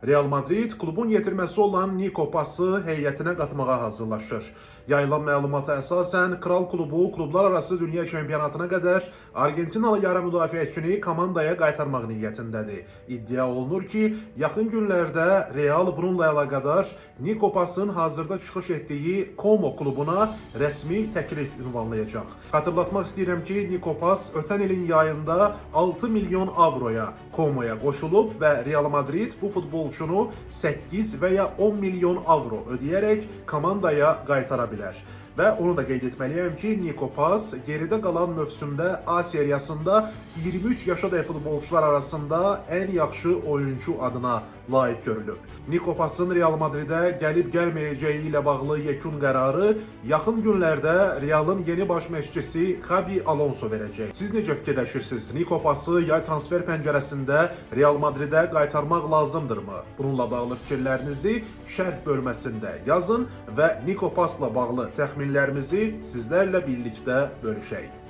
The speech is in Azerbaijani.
Real Madrid klubun yetirməsi olan Nico Pası heyətinə qatmağa hazırlaşır. Yayılan məlumata əsasən Kral klubu klublar arası dünya çempionatına qədər Argentinalı yarı müdafiəçini komandaya qaytarmaq niyyətindədir. İddia olunur ki, yaxın günlərdə Real bununla əlaqədar Nico Pasın hazırda çıxış etdiyi Como klubuna rəsmi təklif ünvanlayacaq. Xatırlatmaq istəyirəm ki, Nico Pas ötən ilin yayında 6 milyon avroya Como'ya qoşulub və Real Madrid bu futbolçunu 8 və ya 10 milyon avro ödəyərək komandaya qaytara bilər. Və onu da qeyd etməliyəm ki, Nico Pas geridə qalan mövsümdə A seriyasında 23 yaşadək futbolçular arasında ən yaxşı oyuncu adına layiq görülüb. Nico Pasın Real Madridə gəlib gəlməyəcəyi ilə bağlı yekun qərarı yaxın günlərdə Real'ın yeni baş məşqçisi Xabi Alonso verəcək. Siz necə fikirləşirsiniz? Nico Pası yay transfer pəncərəsində Real Madridə qaytarmaq lazımdırmı? Bununla bağlı fikirlərinizi şərh bölməsində yazın və Nico Pasla bağlı təxminlərimizi sizlərlə birlikdə bölüşək.